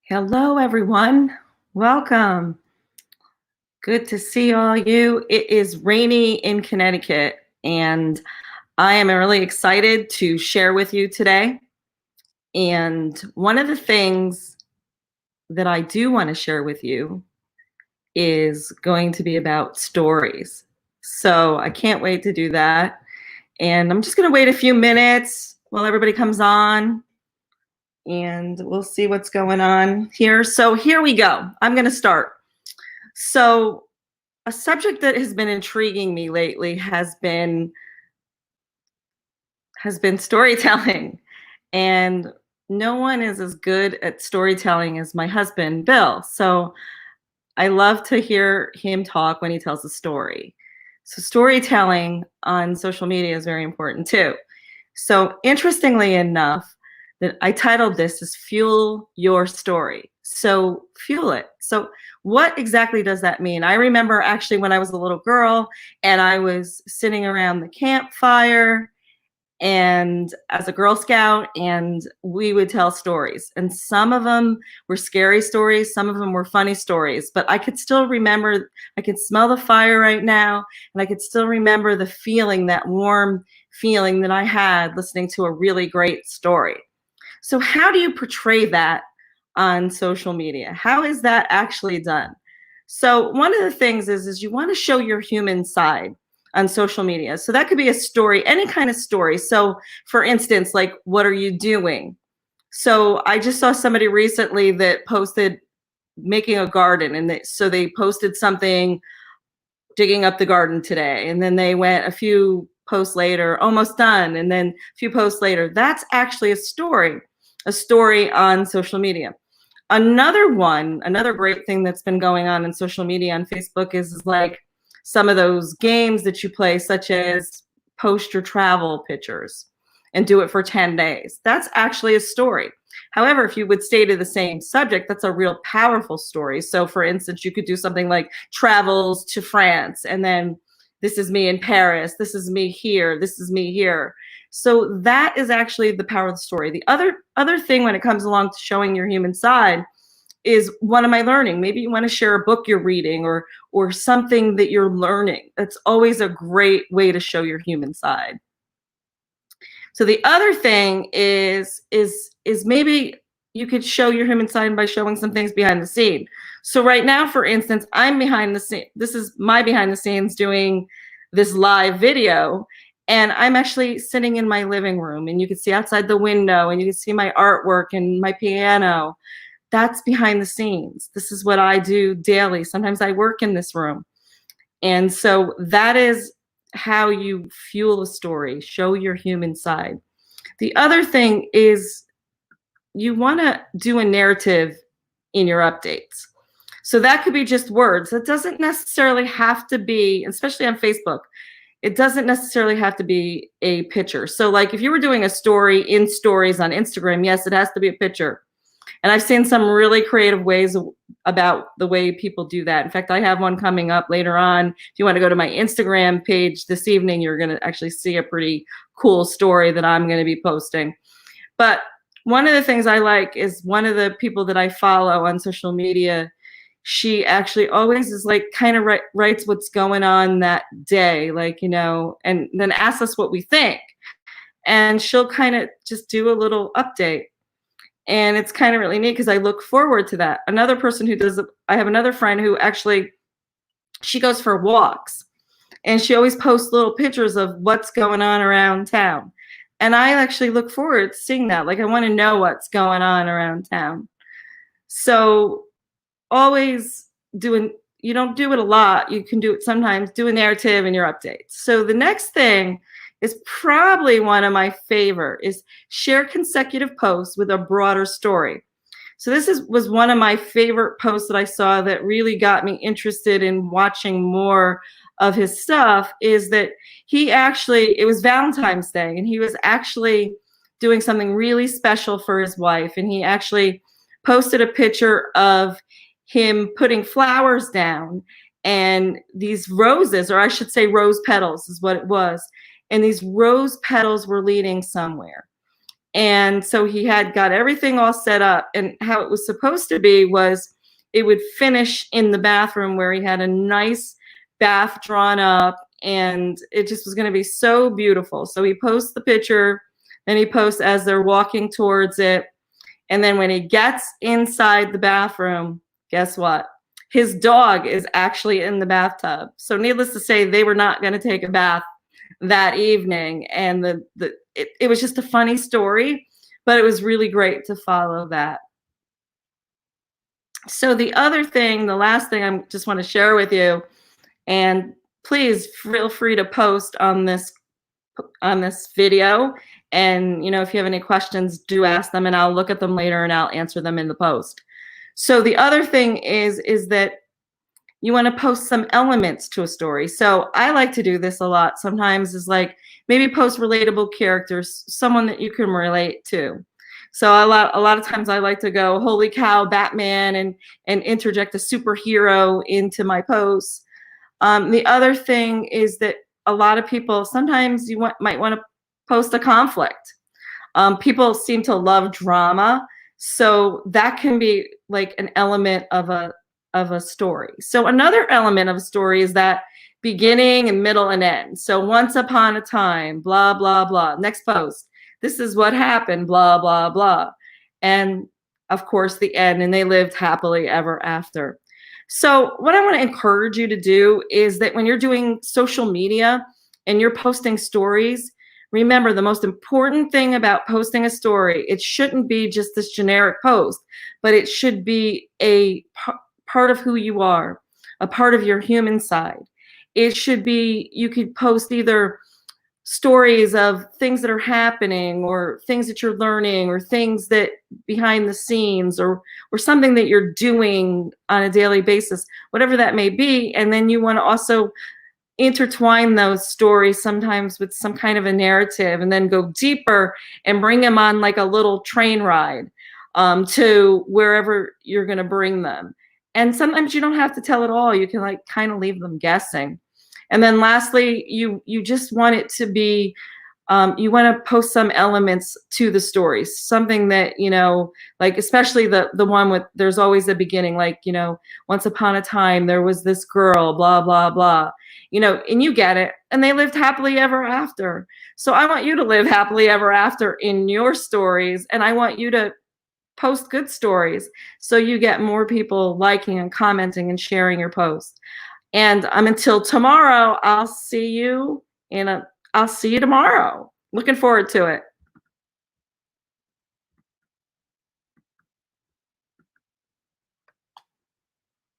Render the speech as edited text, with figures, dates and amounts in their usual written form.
Hello, everyone. Welcome. Good to see all you. It is rainy in Connecticut, and I am really excited to share with you today. And one of the things that I do want to share with you is going to be about stories. So I can't wait to do that. And I'm just going to wait a few minutes while everybody comes on, and we'll see what's going on here. So here we go. I'm going to start. So, a subject that has been intriguing me lately has been storytelling. And no one is as good at storytelling as my husband, Bill. So I love to hear him talk when he tells a story. So storytelling on social media is very important too. So interestingly enough, that I titled this as Fuel Your Story. So fuel it. So what exactly does that mean? I remember actually when I was a little girl and I was sitting around the campfire and as a Girl Scout, and we would tell stories. And some of them were scary stories, some of them were funny stories, but I could still remember, I could smell the fire right now, and I could still remember the feeling, that warm feeling that I had listening to a really great story. So, how do you portray that on social media? How is that actually done? So, one of the things is you want to show your human side on social media. So that could be a story, any kind of story. So, for instance, like, what are you doing? So I just saw somebody recently that posted making a garden, and so they posted something digging up the garden today, and then they went a few posts later, almost done, and then a few posts later. That's actually a story on social media. Another great thing that's been going on in social media on Facebook is like some of those games that you play, such as post your travel pictures and do it for 10 days. That's actually a story. However, if you would stay to the same subject, that's a real powerful story. So, for instance, you could do something like travels to France, and then this is me in Paris, this is me here, this is me here. So that is actually the power of the story. The other thing when it comes along to showing your human side is, what am I learning? Maybe you want to share a book you're reading, or something that you're learning. That's always a great way to show your human side. So the other thing is maybe you could show your human side by showing some things behind the scene. So right now, for instance, I'm behind the scene. This is my behind the scenes doing this live video, and I'm actually sitting in my living room, and you can see outside the window, and you can see my artwork and my piano. That's behind the scenes. This is what I do daily. Sometimes I work in this room. And so that is how you fuel a story, show your human side. The other thing is you want to do a narrative in your updates. So that could be just words. It doesn't necessarily have to be, especially on Facebook, it doesn't necessarily have to be a picture. So like if you were doing a story in stories on Instagram, yes, it has to be a picture. And I've seen some really creative ways about the way people do that. In fact, I have one coming up later on. If you want to go to my Instagram page this evening, you're going to actually see a pretty cool story that I'm going to be posting. But one of the things I like is one of the people that I follow on social media, she actually always is like kind of writes what's going on that day, like, and then asks us what we think. And she'll kind of just do a little update. And it's kind of really neat because I look forward to that. Another person who does, I have another friend who actually, she goes for walks, and she always posts little pictures of what's going on around town. And I actually look forward to seeing that. Like, I want to know what's going on around town. So always you don't do it a lot. You can do it sometimes, do a narrative in your updates. So the next thing is probably one of my favorite is share consecutive posts with a broader story. So this was one of my favorite posts that I saw that really got me interested in watching more of his stuff, is that it was Valentine's Day, and he was actually doing something really special for his wife. And he actually posted a picture of him putting flowers down, and these roses, or I should say rose petals is what it was. And these rose petals were leading somewhere. And so he had got everything all set up, and how it was supposed to be was it would finish in the bathroom where he had a nice bath drawn up, and it just was going to be so beautiful. So he posts the picture, then he posts as they're walking towards it, and then when he gets inside the bathroom, guess what? His dog is actually in the bathtub. So needless to say, they were not going to take a bath that evening. And it was just a funny story, but it was really great to follow that. So the other thing, the last thing I just want to share with you, and please feel free to post on this video. And if you have any questions, do ask them, and I'll look at them later and I'll answer them in the post. So the other thing is that you want to post some elements to a story. So I like to do this a lot sometimes, is like maybe post relatable characters, someone that you can relate to. So a lot of times I like to go, holy cow, Batman, and interject a superhero into my posts. The other thing is that a lot of people, sometimes might want to post a conflict. People seem to love drama, so that can be like an element of a story. So another element of a story is that beginning and middle and end. So once upon a time, blah blah blah. Next post, this is what happened, blah blah blah, and of course the end. And they lived happily ever after. So what I want to encourage you to do is that when you're doing social media and you're posting stories, remember the most important thing about posting a story, it shouldn't be just this generic post, but it should be a part of who you are, a part of your human side. It should be, you could post either stories of things that are happening, or things that you're learning, or things that behind the scenes, or something that you're doing on a daily basis, whatever that may be. And then you want to also intertwine those stories sometimes with some kind of a narrative, and then go deeper and bring them on like a little train ride to wherever you're going to bring them. And sometimes you don't have to tell it all. You can like kind of leave them guessing. And then lastly, you just want it to be, you want to post some elements to the stories, something that, like especially the one with there's always a beginning, like, once upon a time there was this girl, blah, blah, blah, and you get it. And they lived happily ever after. So I want you to live happily ever after in your stories. And I want you to post good stories so you get more people liking and commenting and sharing your post. And until tomorrow, I'll see you tomorrow. Looking forward to it.